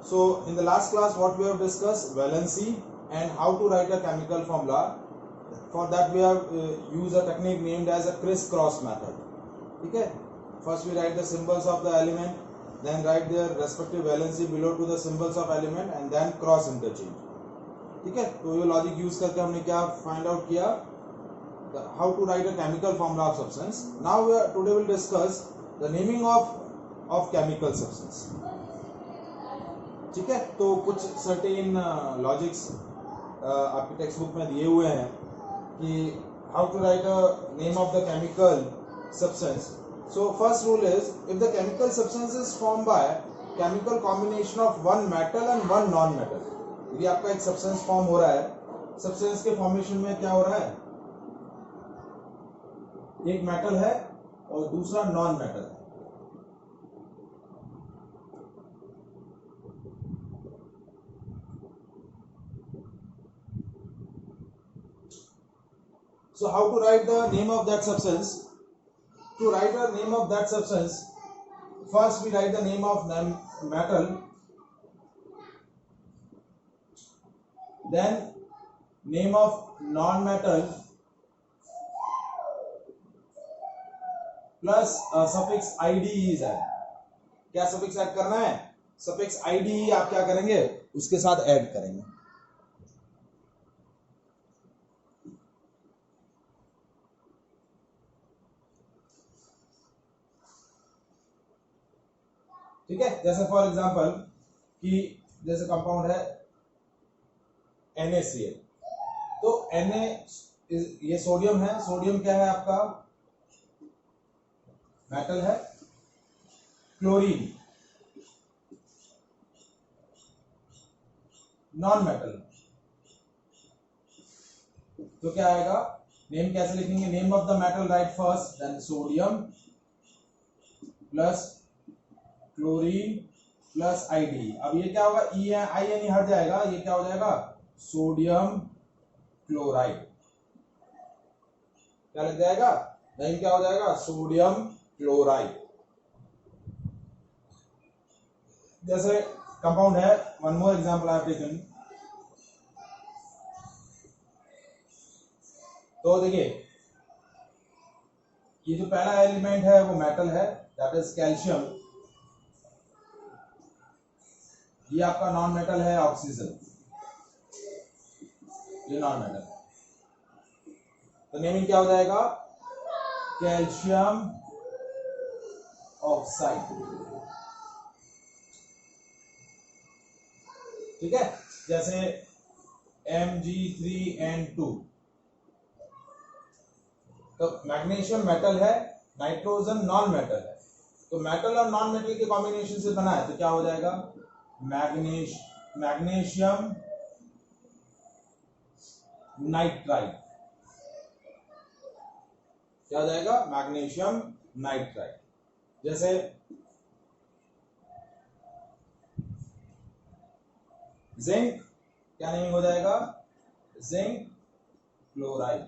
So in the last class what we have discussed valency and how to write a chemical formula. For that we have used a technique named as a crisscross method. Okay, first we write the symbols of the element, then write their respective valency below to the symbols of element and then cross interchange. ठीक है, तो ये logic use करके हमने क्या find out किया, how to write a chemical formula of substance. Now today will discuss the naming of chemical substance. ठीक है, तो कुछ सर्टेन लॉजिक्स आपकी टेक्स्ट बुक में दिए हुए हैं कि how to write a name of the chemical substance. So first rule is, if the chemical substance is formed by chemical combination of one metal and one non-metal. यदि आपका एक substance form हो रहा है, substance के formation में क्या हो रहा है, एक metal है और दूसरा non-metal है. So how to write the name of that substance? To write the name of that substance, first we write the name of metal, then name of non-metal plus suffix id is add. क्या suffix add करना है? suffix id आप क्या करेंगे, उसके साथ add करेंगे. ठीक है, जैसे फॉर एग्जांपल कि जैसे कंपाउंड है NaCl, तो Na ये सोडियम है, सोडियम क्या है आपका मेटल है, क्लोरीन नॉन मेटल. तो क्या आएगा, नेम कैसे लिखेंगे, name of the metal right first, then sodium plus chlorine plus ide. अब ये क्या होगा, ई आई एन हट जाएगा, ये क्या हो जाएगा, सोडियम क्लोराइड. क्या लग जाएगा, नहीं क्या हो जाएगा, सोडियम क्लोराइड. जैसे कंपाउंड है, one more example I have taken. तो देखिए ये जो पहला एलिमेंट है वो मेटल है, दैट इज कैल्शियम. ये आपका नॉन मेटल है ऑक्सीजन, ये नॉन मेटल है. तो नेमिंग क्या हो जाएगा, कैल्शियम ऑक्साइड. ठीक है, जैसे Mg3N2. तो मैग्नीशियम मेटल है, नाइट्रोजन नॉन मेटल है. तो मेटल और नॉन मेटल के कॉम्बिनेशन से बना है, तो क्या हो जाएगा, मैग्नीशियम नाइट्राइड. क्या हो जाएगा, मैग्नीशियम नाइट्राइड. जैसे जिंक, क्या नेमिंग हो जाएगा, zinc chloride.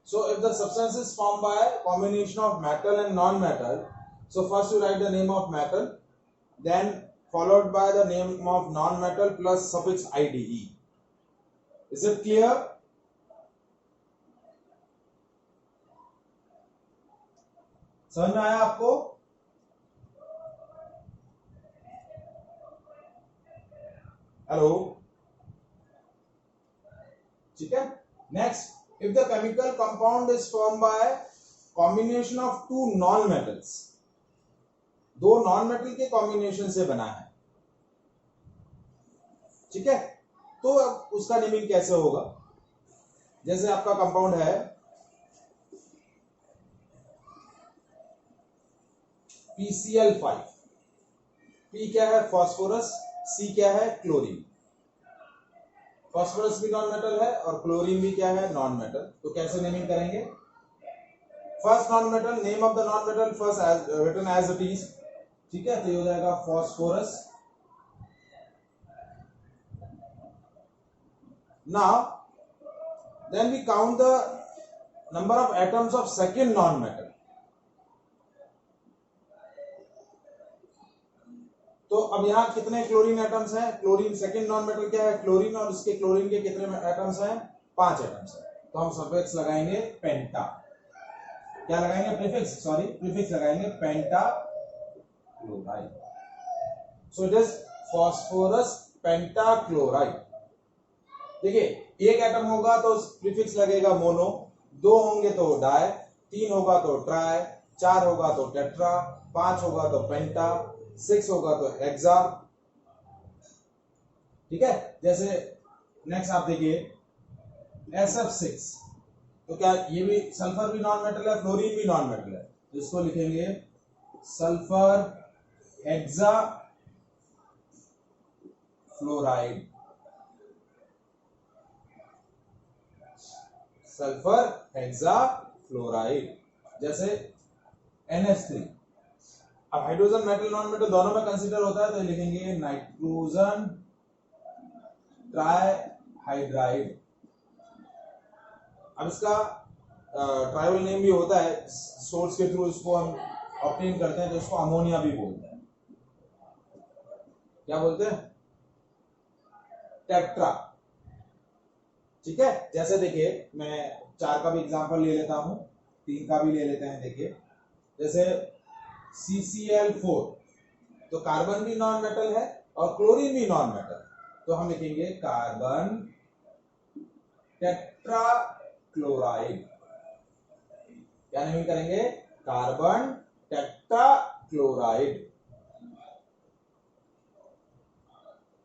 So if the substance is formed by a combination of metal and non-metal, so first you write the name of metal, then followed by the name of non-metal plus suffix IDE. Is it clear? समझ में आया आपको? Hello, ठीक है. Next, if the chemical compound is formed by combination of two non-metals, दो non metal के combination से बना है, ठीक है, तो अब उसका नेमिंग कैसे होगा. जैसे आपका कंपाउंड है PCl5, P क्या है, फास्फोरस, C क्या है, क्लोरीन. फास्फोरस भी नॉन मेटल है और क्लोरीन भी क्या है, नॉन मेटल. तो कैसे नेमिंग करेंगे, first non metal, name of the non metal first written as it is. ठीक है, तो ये हो जाएगा phosphorus. Now then we count the number of atoms of second non metal. तो अब यहाँ कितने क्लोरीन एटम्स हैं? क्लोरीन सेकंड नॉन मेटल क्या है? क्लोरीन, और उसके क्लोरीन के कितने एटम्स हैं? 5 एटम्स हैं। तो हम सफिक्स लगाएंगे पेंटा। क्या लगाएंगे? प्रीफिक्स, सॉरी प्रीफिक्स लगाएंगे pentachloride. So it is phosphorus pentachloride. देखिए एक एटम होगा तो प्रीफिक्स लगेगा मोनो, 2 होंगे तो डाई, 3 होगा तो ट्राई, 4 होगा तो टेट्रा, 5 होगा तो पेंटा, 6 होगा तो हेक्सा। ठीक है। जैसे नेक्स्ट आप देखिए SF6, तो क्या ये भी सल्फर भी नॉन मेटल है, फ्लोरीन भी नॉन मेटल है, तो इसको लिखेंगे sulphur hexa fluoride. Sulphur hexa fluoride. जैसे NH3, अब हाइड्रोजन मेटल नॉन मेटल दोनों में कंसीडर होता है, तो लिखेंगे नाइट्रोजन ट्राइहाइड्राइड। अब इसका ट्राइबल नेम भी होता है, सोर्स के थ्रू इसको हम ऑब्टेन करते हैं, तो इसको अमोनिया भी बोलते हैं। क्या बोलते हैं? टेट्रा। ठीक है। जैसे देखिए मैं 4 का भी एग्जांपल ले लेता हूं, 3 का भी ले लेते हैं। देखिए जैसे CCl4, तो कार्बन भी नॉन मेटल है और क्लोरीन भी नॉन मेटल, तो हम लिखेंगे कार्बन टेट्रा क्लोराइड। क्या नेम करेंगे? Carbon tetra chloride.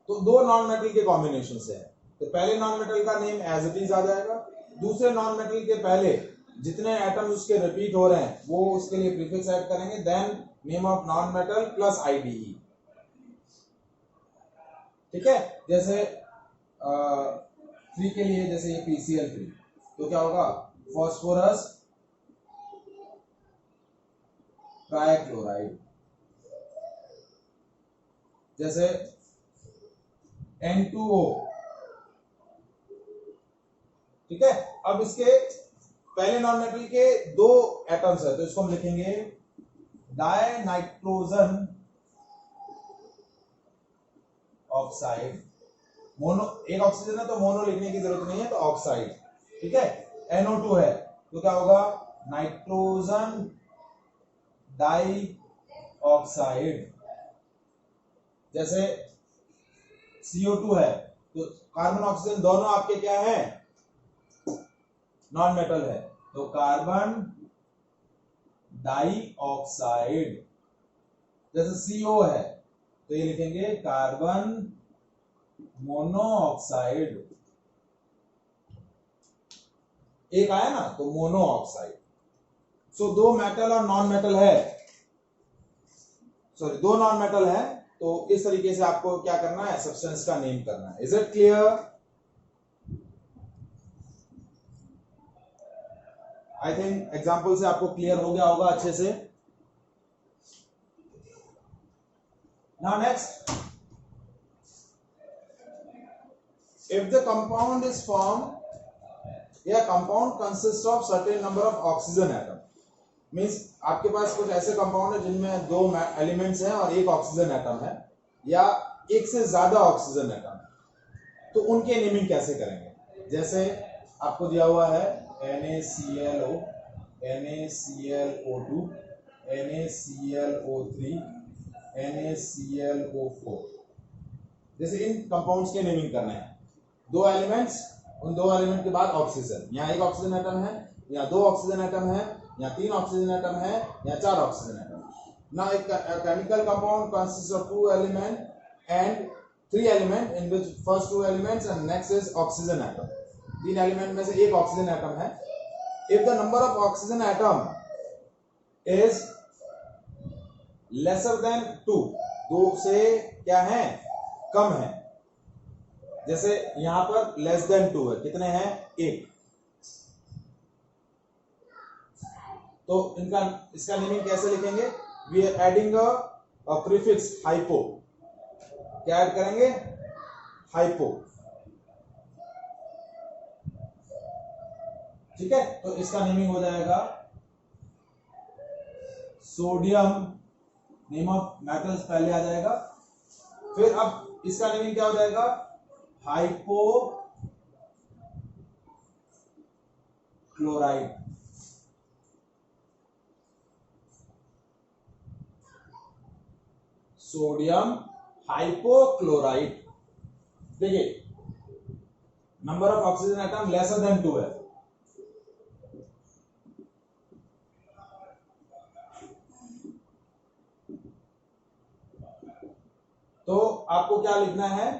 तो 2 नॉन मेटल के कॉम्बिनेशन से है, तो पहले नॉन मेटल का नेम एज इट इज आ जाएगा, दूसरे नॉन मेटल के पहले जितने एटम्स उसके रिपीट हो रहे हैं वो उसके लिए प्रीफिक्स ऐड करेंगे, then name of non metal plus IDE। ठीक है। जैसे 3 के लिए, जैसे ये PCl3, तो क्या होगा? Phosphorus trichloride. जैसे N2O। ठीक है। अब इसके पहले नॉन मेटल के 2 एटम्स है, तो इसको हम लिखेंगे डाई नाइट्रोजन ऑक्साइड। मोनो, एक ऑक्सीजन है तो मोनो लिखने की जरूरत नहीं है, तो ऑक्साइड। ठीक है। NO2 है तो क्या होगा? Nitrogen dioxide. जैसे CO2 है, तो कार्बन ऑक्सीजन दोनों आपके क्या है? नॉन मेटल है, तो कार्बन डाई ऑक्साइड। जैसे CO है, तो ये लिखेंगे कार्बन मोनोऑक्साइड। एक आया ना, तो मोनोऑक्साइड। सो 2 मेटल और नॉन मेटल है, सॉरी 2 नॉन मेटल है, तो इस तरीके से आपको क्या करना है? सब्सटेंस का नेम करना है। Is it clear? I think example से आपको क्लियर हो गया होगा अच्छे से। Now next, if the compound is formed, या compound consists of certain number of oxygen atom, means आपके पास कुछ ऐसे कंपाउंड है जिनमें 2 एलिमेंट्स हैं और 1 ऑक्सीजन एटम है, या एक से ज्यादा ऑक्सीजन एटम है, तो उनके नेमिंग कैसे करेंगे? जैसे आपको दिया हुआ है NaClO, NaClO2, NaClO3, NaClO4। जैसे इन कंपाउंड्स के नेमिंग करने हैं। 2 एलिमेंट्स, उन 2 एलिमेंट के बाद ऑक्सीजन, यहाँ 1 ऑक्सीजन एटम है, यहाँ 2 ऑक्सीजन एटम है, यहाँ 3 ऑक्सीजन एटम है, यहाँ 4 oxygen atom. Now a chemical compound consists of 2 elements and 3 elements, in which first 2 elements and next is oxygen atom. 3 element में से 1 ऑक्सीजन एटम है। If the number of oxygen atom is lesser than 2, 2 से क्या है? कम है। जैसे यहां पर लेस देन 2 है, कितने हैं? 1। तो इसका नेमिंग कैसे लिखेंगे? We are adding a prefix hypo. क्या ऐड करेंगे? हाइपो। ठीक है। तो इसका नेमिंग हो जाएगा सोडियम, नेम ऑफ मेटल्स पहले आ जाएगा, फिर अब इसका नेमिंग क्या हो जाएगा, हाइपोक्लोराइड। Sodium hypochloride. देखिए number of oxygen atom lesser than 2 है, तो आपको क्या लिखना है,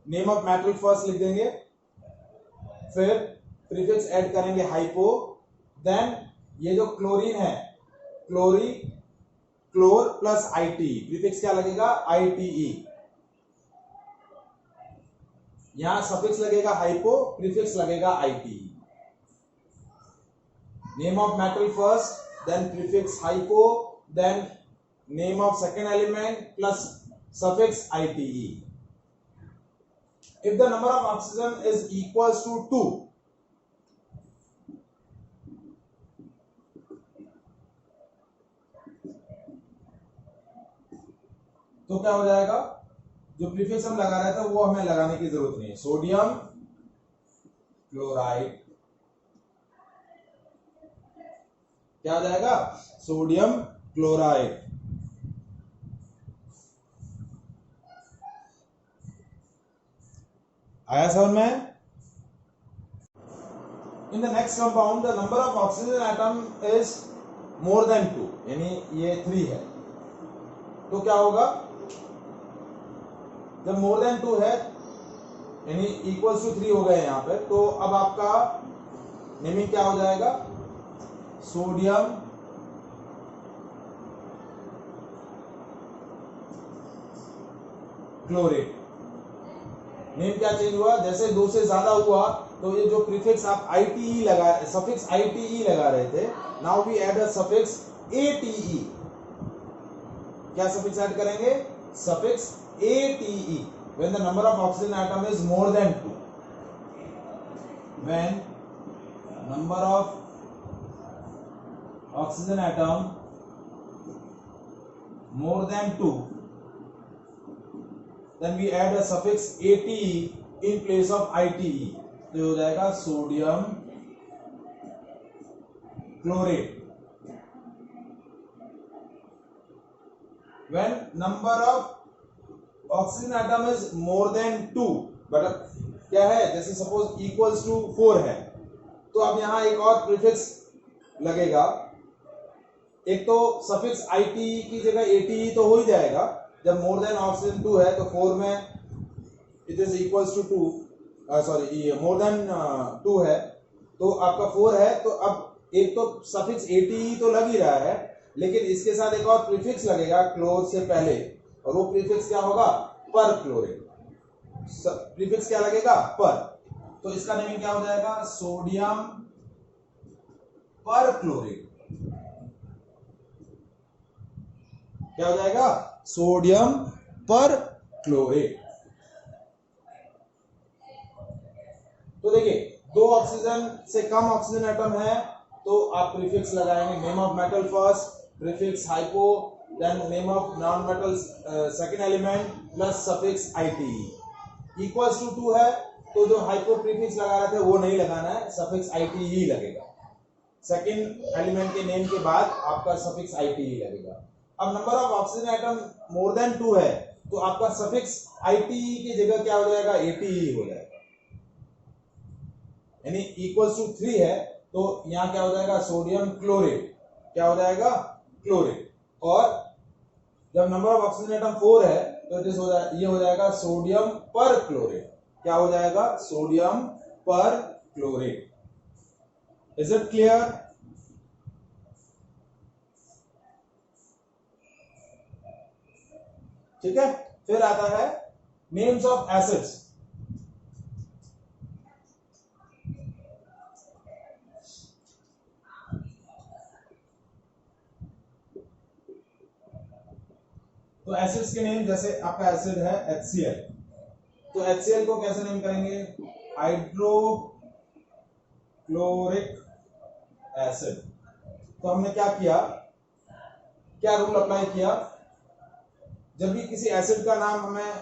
नेम ऑफ मेटल फर्स्ट लिख देंगे, फिर प्रीफिक्स ऐड करेंगे हाइपो, देन ये जो क्लोरीन है, chlori chlor plus IT, prefix क्या लगेगा, आईटीई। यहां सफिक्स लगेगा हाइपो, प्रीफिक्स लगेगा ITE. Name of metal first, then prefix hypo, then name of second element plus suffix ite. If the number of oxygen is equals to 2, तो क्या हो जाएगा, जो प्रीफिक्स हम लगा रहे थे वो हमें लगाने की जरूरत नहीं है, सोडियम क्लोराइड क्या हो जाएगा, सोडियम क्लोराइड। आया समझ में। In the next compound the number of oxygen atom is more than 2, यानी ये 3 है, तो क्या होगा, जब मोर देन 2 है यानी इक्वल्स टू 3 हो गए यहां पे, तो अब आपका नेमिंग क्या हो जाएगा, सोडियम क्लोरेट। नेम क्या चेंज हुआ, जैसे 2 से ज्यादा हुआ तो ये जो प्रीफिक्स आप आईटीई लगा, सफिक्स आईटीई लगा रहे थे, now we add a suffix ate. क्या सफिक्स ऐड करेंगे, suffix ate when the number of oxygen atom is more than 2, when number of oxygen atom more than 2, then we add a suffix ate in place of ite, तो हो जाएगा sodium chlorate. when number of oxygen atom is more than 2, but क्या है, जैसे suppose equals to 4 है, तो अब यहां एक और प्रीफिक्स लगेगा, एक तो सफिक्स आईटी की जगह एटी तो हो ही जाएगा, जब मोर देन ऑक्सीजन 2 है तो 4 में it is equals to 2, sorry more than 2 है तो आपका 4 है, तो अब एक तो सफिक्स एटी तो लग ही रहा है, लेकिन इसके साथ एक और प्रीफिक्स लगेगा क्लोर से पहले, और वो प्रीफिक्स क्या होगा, पर क्लोरेट। प्रीफिक्स क्या लगेगा, पर, तो इसका नेमिंग क्या हो जाएगा, सोडियम पर क्लोरेट। क्या हो जाएगा, सोडियम पर क्लोरेट। तो देखिए 2 ऑक्सीजन से कम ऑक्सीजन एटम है तो आप प्रीफिक्स लगाएंगे, name of metal first, prefix hypo, then name of non metal second element plus suffix ite. Equals to 2 है तो जो हाइपो प्रीफिक्स लगा रहे थे वो नहीं लगाना है, सफिक्स आईटी ही लगेगा, सेकंड एलिमेंट के नेम के बाद आपका सफिक्स आईटी ही लगेगा। अब number of oxygen atom more than 2 है तो आपका सफिक्स आईटीई की जगह क्या हो जाएगा, एटीई हो जाएगा, यानी इक्वल्स टू 3 है तो यहां क्या हो जाएगा, सोडियम क्लोरेट, क्या हो जाएगा, क्लोरेट। और जब नंबर ऑफ ऑक्सीजन एटम 4 है तो ये हो जाएगा सोडियम पर क्लोरेट, क्या हो जाएगा, सोडियम पर क्लोरेट। Is it clear. ठीक है, फिर आता है नेम्स ऑफ एसिड्स। तो एसिड्स के नेम, जैसे आपका एसिड है HCl, तो HCl को कैसे नेम करेंगे, हाइड्रोक्लोरिक एसिड। तो हमने क्या किया, क्या रूल अप्लाई किया, जब भी किसी एसिड का नाम हमें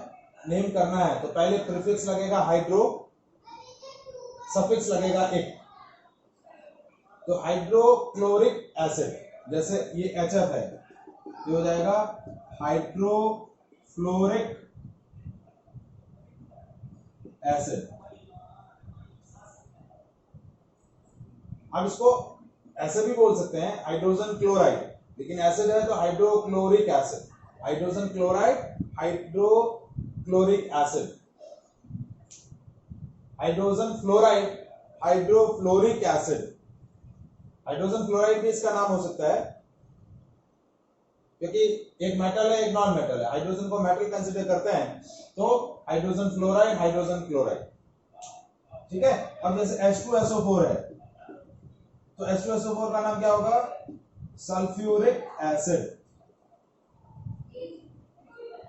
नेम करना है तो पहले प्रीफिक्स लगेगा हाइड्रो, सफिक्स लगेगा इक। तो हाइड्रोक्लोरिक एसिड, जैसे ये HF है, ये हो जाएगा हाइड्रोफ्लोरिक एसिड। अब इसको ऐसे भी बोल सकते हैं हाइड्रोजन क्लोराइड, लेकिन एसिड है तो hydrochloric acid, hydrogen chloride, hydrochloric acid. Hydrogen fluoride, hydrofluoric acid. Hydrogen fluoride भी इसका नाम हो सकता है, क्योंकि एक मेटल है एक नॉन मेटल है, हाइड्रोजन को मेटल कंसीडर करते हैं, तो हाइड्रोजन फ्लोराइड, हाइड्रोजन क्लोराइड। ठीक है। अब जैसे H2SO4 है, तो H2SO4 का नाम क्या होगा? Sulphuric acid.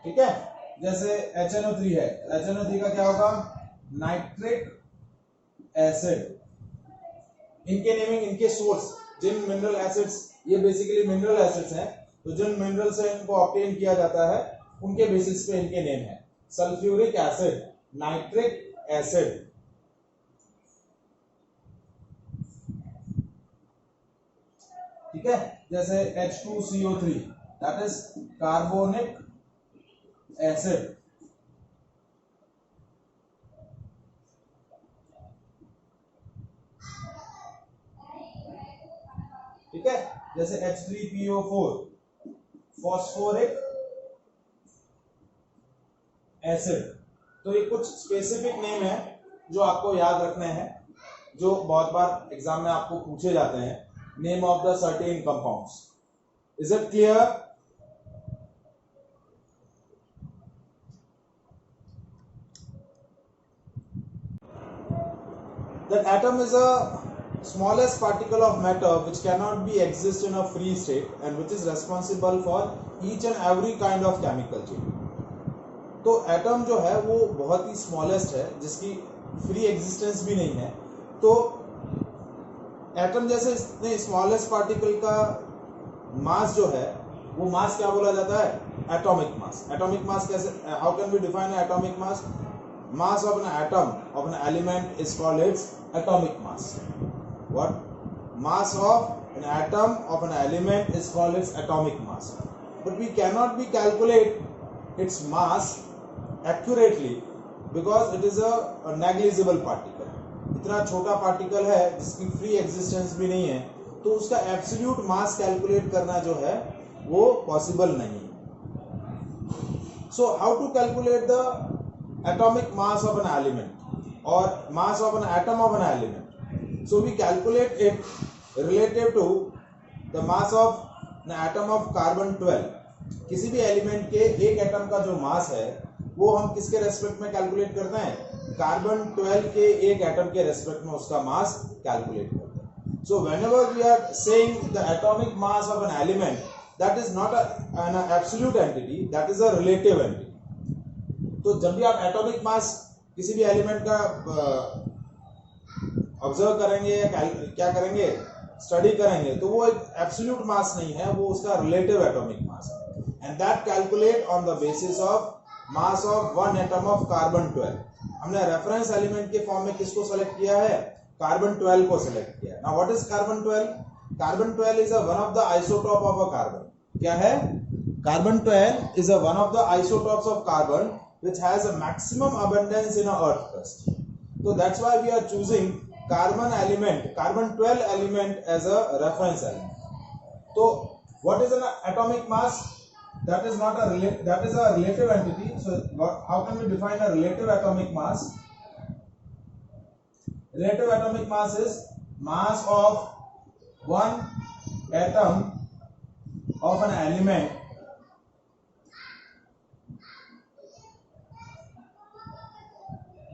ठीक है। जैसे HNO3 है, HNO3 का क्या होगा? Nitric acid. इनके नेमिंग, इनके सोर्स, जिन मिनरल एसिड्स, ये बेसिकली मिनरल एसिड्स हैं, तो जिन मिनरल से इनको ऑब्टेन किया जाता है उनके बेसिस पे इनके नेम है। Sulphuric acid, nitric acid. ठीक है। जैसे H2CO3, that is carbonic acid. ठीक है। जैसे H3PO4, फॉस्फोरिक एसिड। तो ये कुछ स्पेसिफिक नेम है जो आपको याद रखने हैं, जो बहुत बार एग्जाम में आपको पूछे जाते हैं, name of the certain compounds. Is it clear? The atom is a smallest particle of matter which cannot be exist in a free state and which is responsible for each and every kind of chemical change. तो atom जो है वो बहुत ही smallest है, जिसकी free existence भी नहीं है। तो एटम जैसे इतने स्मॉलेस्ट पार्टिकल का मास जो है, वो मास क्या बोला जाता है? Atomic mass. एटॉमिक मास कैसे, how can we define atomic mass? Mass of an atom of an element is called its atomic mass. What? Mass of an atom of an element is called its atomic mass. But we cannot be calculate its mass accurately because it is a negligible particle. इतना छोटा particle है जिसकी free existence भी नहीं है, तो उसका absolute mass calculate करना जो है वो पॉसिबल नहीं है। So how to calculate the atomic mass of an element or mass of an atom of an element? So we calculate it relative to the mass of an atom of carbon 12. किसी भी element के एक atom का जो मास है वो हम किसके रेस्पेक्ट में कैलकुलेट करते हैं? कार्बन 12 के एक एटम के रेस्पेक्ट में उसका मास कैलकुलेट करते हैं। So whenever we are saying the atomic mass of an element, that is not an absolute entity, that is a relative entity. तो जब भी आप एटॉमिक मास किसी भी एलिमेंट का ऑब्जर्व करेंगे या क्या करेंगे, स्टडी करेंगे, तो वो एक एब्सोल्यूट मास नहीं है, वो उसका रिलेटिव एटॉमिक मास है। And that calculate on the basis of mass of one atom of carbon 12। हमने रेफरेंस एलिमेंट के फॉर्म में किसको सेलेक्ट किया है? कार्बन 12 को सेलेक्ट किया है। Now what is carbon 12? Carbon 12 is one of the isotope of a carbon. क्या है? Carbon 12 is one of the isotopes of carbon which has a maximum abundance in a earth crust. So that's why we are choosing carbon element, carbon 12 element as a reference element. So what is an atomic mass? That is not a that is a relative entity. So how can we define a relative atomic mass? Relative atomic mass is mass of one atom of an element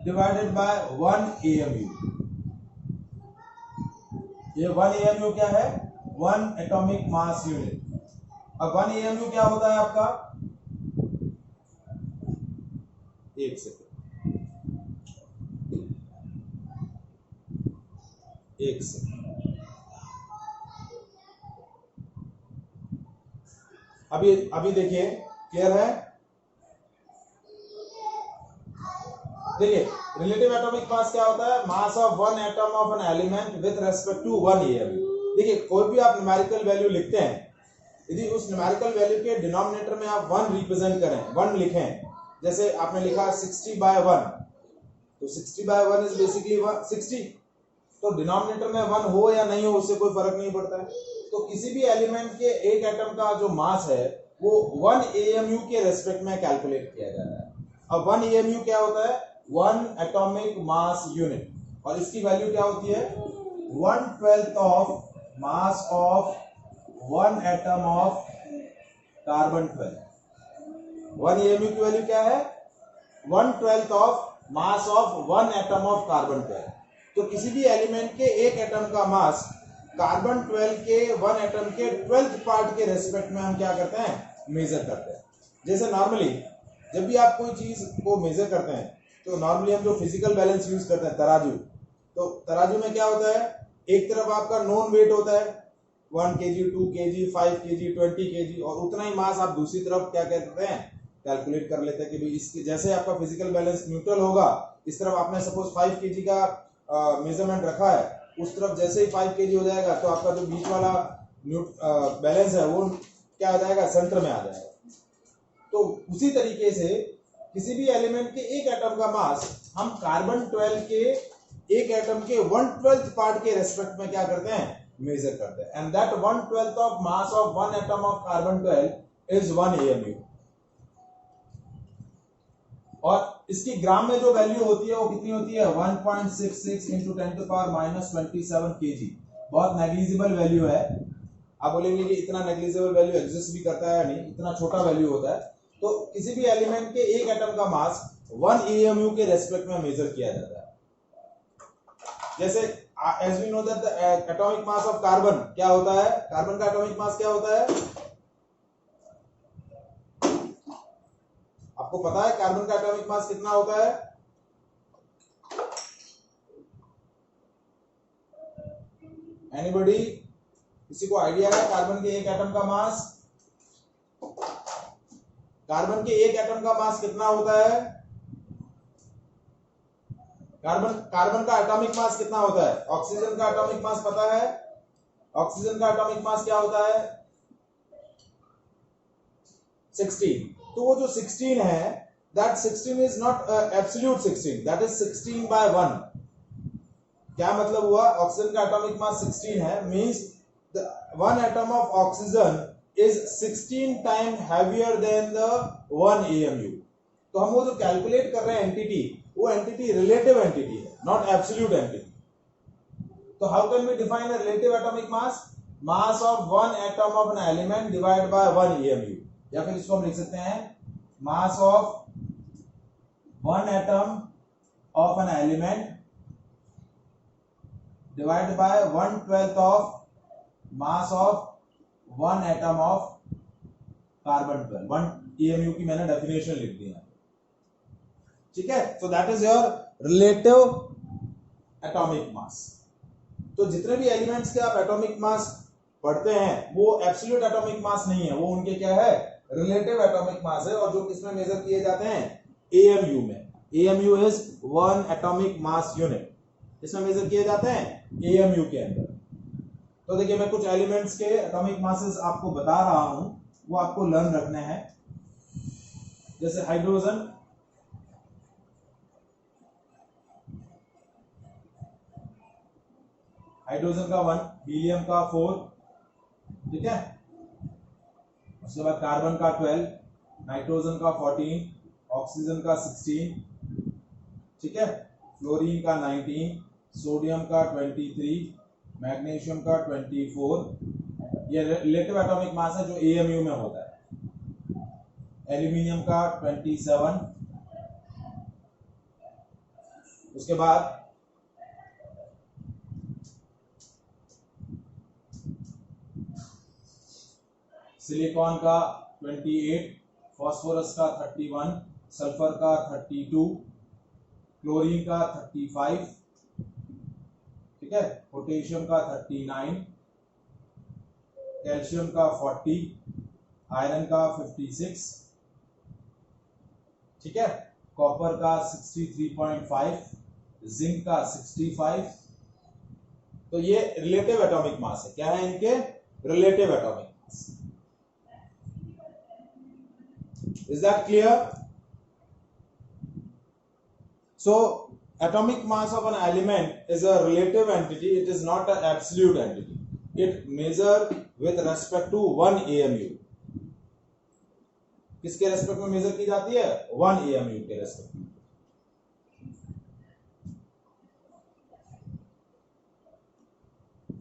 divided by 1 AMU. ये 1 AMU क्या है? 1 atomic mass unit. अब 1 AMU क्या होता है आपका? एक second, अभी देखिए, क्लियर है? देखिए रिलेटिव एटॉमिक मास क्या होता है, mass of one atom of an element with respect to one AMU. देखिए कोई भी आप न्यूमेरिकल वैल्यू लिखते हैं, यदि उस न्यूमेरिकल वैल्यू के डिनोमिनेटर में आप 1 रिप्रेजेंट करें, 1 लिखें, जैसे आपने लिखा 60/1, तो 60/1 इज बेसिकली 60, तो डिनोमिनेटर में 1 हो या नहीं हो उससे कोई फर्क नहीं पड़ता है। तो किसी भी एलिमेंट के एक एटम का जो मास है वो 1 एएमयू के रेस्पेक्ट में कैलकुलेट किया जाता है। अब 1 एएमयू क्या होता है, 1 एटॉमिक मास यूनिट, और इसकी वैल्यू क्या होती है, 1/12 of mass of 1 atom of carbon 12। 1 AMU की वैल्यू क्या है, 1/12 of mass of 1 atom of carbon 12। तो किसी भी एलिमेंट के एक एटम का मास कार्बन 12 के 1 एटम के 12th पार्ट के रेस्पेक्ट में हम क्या करते हैं, मेजर करते हैं। जैसे नॉर्मली जब भी आप कोई चीज को मेजर करते हैं तो नॉर्मली हम जो फिजिकल बैलेंस यूज करते हैं, तराजू, तो तराजू में क्या होता है, एक तरफ आपका नोन वेट होता है 1 kg, 2 kg, 5 kg, 20 kg, और उतना ही मास आप दूसरी तरफ क्या कहते हैं, कैलकुलेट कर लेते हैं कि भाई इसके जैसे आपका फिजिकल बैलेंस न्यूट्रल होगा, इस तरफ आपने सपोज 5 kg का मेजरमेंट रखा है, उस तरफ जैसे ही 5 kg हो जाएगा तो आपका जो बीच वाला बैलेंस है वो क्या आ जाएगा, सेंटर में आ जाएगा। तो उसी तरीके से किसी भी एलिमेंट के एक एटम का मास हम कार्बन 12 के एक एटम के 1/12 पार्ट के रेस्पेक्ट में क्या करते हैं, मेजर करते हैं, and that 1/12 of mass of 1 atom of carbon 12 is 1 AMU. और इसकी ग्राम में जो वैल्यू होती है वो कितनी होती है, 1.66 into 10⁻27 kg। बहुत नेग्लिजिबल वैल्यू है। आप बोलेंगे कि इतना नेग्लिजिबल वैल्यू एग्जिस्ट भी करता है, नहीं, इतना छोटा वैल्यू होता है। तो किसी भी एलिमेंट के एक एटम का मास 1 एएमयू के रेस्पेक्ट में मेजर किया जाता है। जैसे as we know that the atomic mass of carbon क्या होता है, कार्बन का एटॉमिक मास क्या होता है, आपको पता है कार्बन का एटॉमिक मास कितना होता है, एनीबॉडी, किसी को आइडिया है कार्बन के एक एटम का मास, कार्बन के एक एटम का मास कितना होता है, कार्बन का एटॉमिक मास कितना होता है, ऑक्सीजन का एटॉमिक मास पता है, ऑक्सीजन का एटॉमिक मास क्या होता है, 16। तो वो जो 16 है, that 16 is not absolute 16, that is 16/1। क्या मतलब हुआ, ऑक्सीजन का एटॉमिक मास 16 है, means the one atom of oxygen is 16 times heavier than the 1 AMU। तो हम वो जो कैलकुलेट कर रहे हैं एंटिटी, वो एंटिटी रिलेटिव एंटिटी है, नॉट एब्सोल्यूट एंटिटी। तो how can we define a relative atomic mass, mass of 1 atom of an element divide by 1 AMU, या फिर इसको हम लिख सकते हैं mass of 1 atom of an element divide by 1/12 of mass of 1 atom of carbon 12। 1 AMU की मैंने definition लिख दी है, ठीक है। So that is your relative atomic मास। तो जितने भी एलिमेंट्स के आप एटॉमिक मास पढ़ते हैं वो एब्सोल्यूट एटॉमिक मास नहीं है, वो उनके क्या है, रिलेटिव एटॉमिक मास है, और जो किसमें मेजर किए जाते हैं, एएमयू में। AMU is 1 atomic mass unit, इसमें मेजर किए जाते हैं एएमयू के अंदर। तो देखिए मैं कुछ एलिमेंट्स के एटॉमिक मासेस आपको बता रहा हूं, वो आपको लर्न रखने हैं। जैसे हाइड्रोजन, हाइड्रोजन का 1, हीलियम का 4, ठीक है। उसके बाद कार्बन का 12, नाइट्रोजन का 14, ऑक्सीजन का 16, ठीक है, फ्लोरीन का 19, सोडियम का 23, मैग्नीशियम का 24। ये रिलेटिव एटॉमिक मास है जो एएमयू में होता है। एल्यूमिनियम का 27, उसके बाद सिलिकॉन का 28, फास्फोरस का 31, सल्फर का 32, क्लोरीन का 35, ठीक है, पोटेशियम का 39, कैल्शियम का 40, आयरन का 56, ठीक है। कॉपर का 63.5, जिंक का 65। तो ये रिलेटिव एटॉमिक मास है। क्या है इनके? Relative atomic mass. Is that clear? So atomic mass of an element is a relative entity. It is not an absolute entity. It measure with respect to 1 AMU. किसके respect में major की जाती है? 1 AMU के respect में।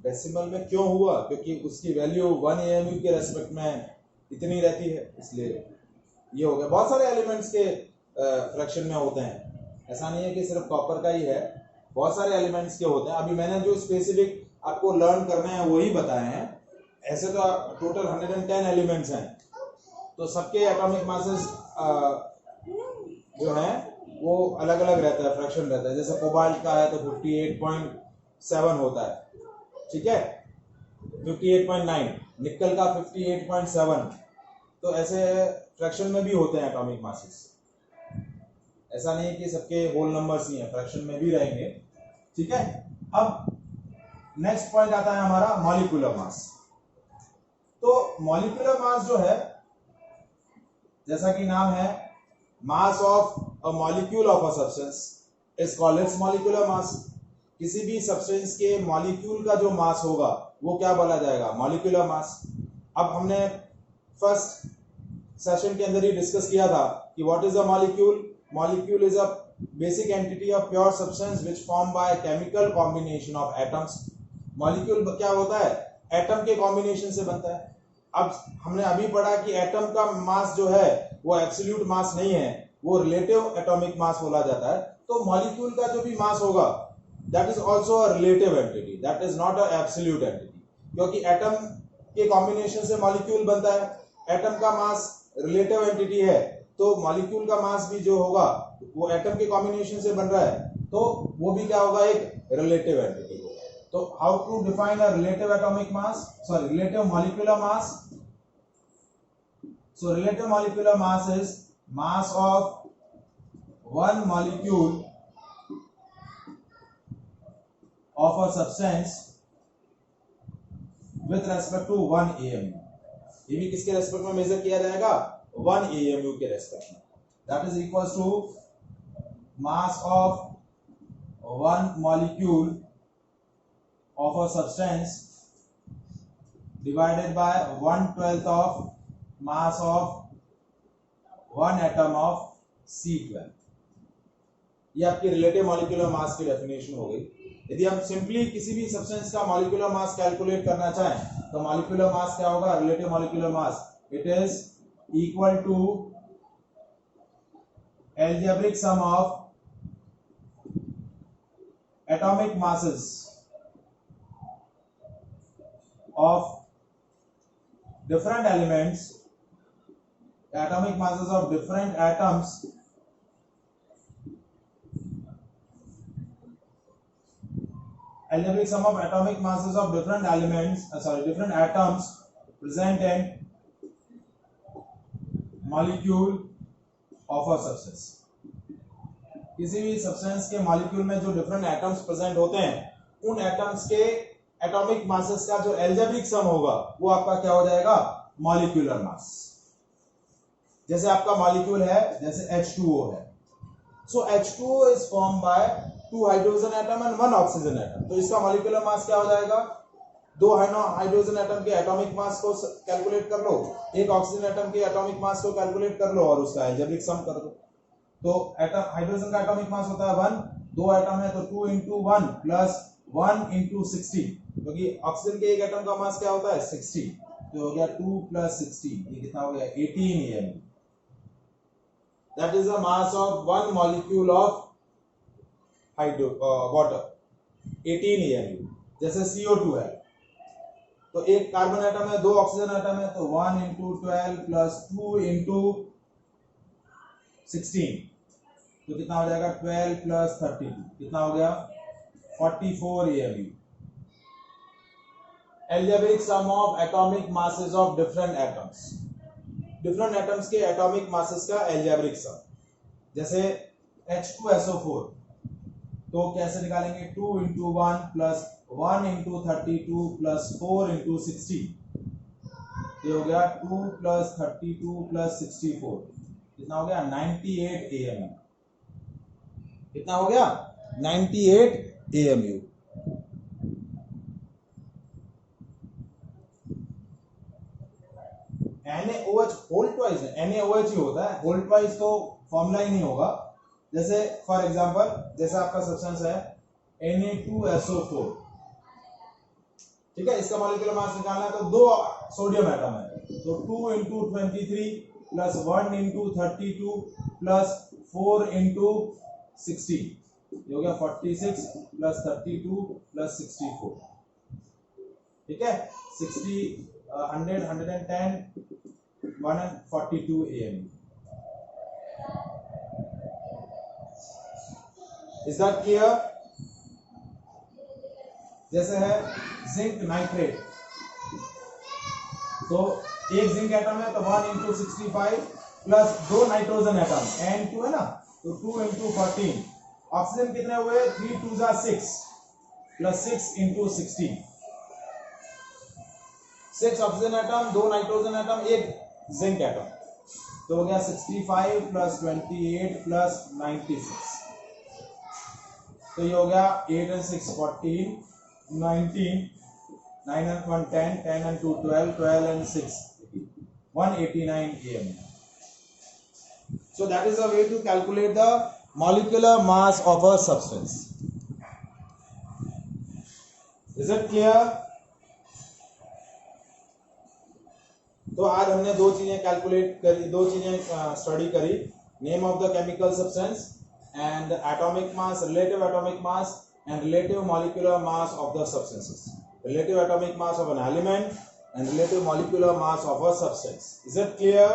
Decimal में क्यों हुआ? क्योंकि उसकी वैल्यू 1 AMU के रेस्पेक्ट में इतनी रहती है, इसलिए ये हो गया। बहुत सारे एलिमेंट्स के फ्रैक्शन में होते हैं, ऐसा नहीं है कि सिर्फ कॉपर का ही है, बहुत सारे एलिमेंट्स के होते हैं। अभी मैंने जो स्पेसिफिक आपको लर्न करने हैं वही बताए हैं। ऐसे तो टोटल 110 एलिमेंट्स हैं, तो सबके एटॉमिक मासेस जो हैं वो अलग अलग रहता है, फ्रैक्शन रहता है। जैसे कोबाल्ट का है तो 58.7 होता है, ठीक है, 58.9, निकल का 58.7। तो ऐसे फ्रैक्शन में भी होते हैं एटॉमिक मासेस। ऐसा नहीं है कि सबके होल नंबर्स ही हैं, फ्रैक्शन में भी रहेंगे, ठीक है। अब नेक्स्ट पॉइंट आता है हमारा मॉलिक्यूलर मास। तो मॉलिक्यूलर मास जो है, जैसा कि नाम है, mass of a molecule of a substance is called its molecular mass. किसी भी सब्सटेंस के मॉलिक्यूल का जो मास होगा वो क्या बोला जाएगा? Molecular mass. अब हमने फर्स्ट सेशन के अंदर ही डिस्कस किया था कि what is a molecule. Molecule is a basic entity of pure substance which formed by a chemical combination of atoms. Molecule क्या होता है? एटम के कॉम्बिनेशन से बनता है। अब हमने अभी पढ़ा कि एटम का मास जो है वो एब्सोल्यूट मास नहीं है, वो रिलेटिव एटॉमिक मास बोला जाता है। तो मॉलिक्यूल का जो भी मास होगा that is also a relative entity, that is not a absolute entity, क्योंकि एटम के कॉम्बिनेशन से मॉलिक्यूल बनता है। एटम का मास रिलेटिव एंटिटी है, तो मॉलिक्यूल का मास भी जो होगा वो एटम के कॉम्बिनेशन से बन रहा है, तो वो भी क्या होगा? एक रिलेटिव एंटिटी होगा। तो how to define a relative atomic mass, sorry relative molecular mass? So relative molecular mass is mass of one molecule of a substance with respect to 1 AMU। ये भी किसके रेस्पेक्ट में मेजर किया जाएगा? 1 AMU के respect में। That is equals to mass of one molecule of a substance divided by 1/12 of mass of one atom of C12। ये आपकी रिलेटिव मॉलिक्यूलर मास की डेफिनेशन हो गई। यदि हम सिंपली किसी भी सब्सटेंस का मॉलिक्यूलर मास कैलकुलेट करना चाहें तो मॉलिक्यूलर मास क्या होगा? Relative molecular mass it is equal to algebraic sum of atomic masses of different elements, atomic masses of different atoms algebraic sum of atomic masses of different elements, different atoms present in molecule of a substance. किसी भी substance के molecule में जो different atoms present होते हैं, उन atoms के atomic masses का जो एल्जेब्रिक सम होगा वो आपका क्या हो जाएगा? Molecular mass. जैसे आपका मॉलिक्यूल है, जैसे H2O है, सो H2O is form by 2 hydrogen atom and 1 oxygen atom. तो इसका मॉलिक्यूलर मास क्या हो जाएगा? 2 हाइड्रोजन एटम के एटॉमिक मास को कैलकुलेट कर लो, 1 ऑक्सीजन एटम के एटॉमिक मास को कैलकुलेट कर लो और उसका एल्जेब्रिक सम कर दो। तो एटम हाइड्रोजन का एटॉमिक मास होता है 1, 2 एटम है तो 2 into 1 प्लस 1 into 60, क्योंकि ऑक्सीजन के एक एटम का मास क्या होता है? 60। तो हो गया 2 plus 60, ये कितना हो गया? 18 AMU। That is the mass of one molecule of water, 18 AMU। जैसे CO2 है तो एक कार्बन एटम है, 2 ऑक्सीजन एटम है, तो 1 into 12 plus 2 into 16, तो कितना हो जाएगा? 12 plus 32, कितना हो गया? 44 AMU। Algebraic sum of atomic masses of different atoms, different atoms के एटॉमिक मासेस का algebraic sum। जैसे H2SO4, तो कैसे निकालेंगे? 2 into 1 plus 1 into 32 plus 4 into 60, ये हो गया 2 प्लस 32 प्लस 64, कितना हो गया? 98 AMU। कितना हो गया? 98 AMU। NaOH होल ट्वाइस है, NaOH ही होता है, होल ट्वाइस तो फॉर्मूला ही नहीं होगा। जैसे फॉर एग्जांपल, जैसे आपका सब्सटेंस है Na2SO4, ठीक है, इसका मॉलिक्यूलर मास निकालना है तो 2 सोडियम एटम है, तो 2 into 23 plus 1 into 32 plus 4 into 60, ये हो गया 46 प्लस 32 प्लस 64, ठीक है, 60 100 110 142 AMU। Is that clear? जैसे है जिंक नाइट्रेट, तो एक जिंक एटम है तो 1 into 65 plus 2 nitrogen atom N2 है ना, तो 2 इंटू 14, ऑक्सीजन कितने हुए? 3 2 जा 6 plus 6 into 60, 6 oxygen atom, 2 nitrogen atom, एक जिंक एटम, तो हो गया 65 प्लस 28 प्लस 96, तो ये हो गया 8 and 6 14, 19, 9 and 1 10, 10 and 2 12, 12 and 6 189 AMU. So that is a way to calculate the molecular mass of a substance. Is it clear? तो आज हमने दो चीजें कैलकुलेट करी, दो चीजें स्टडी करी, name of the chemical substance and atomic mass, relative atomic mass and relative molecular mass of the substances, relative atomic mass of an element and relative molecular mass of a substance. Is it clear?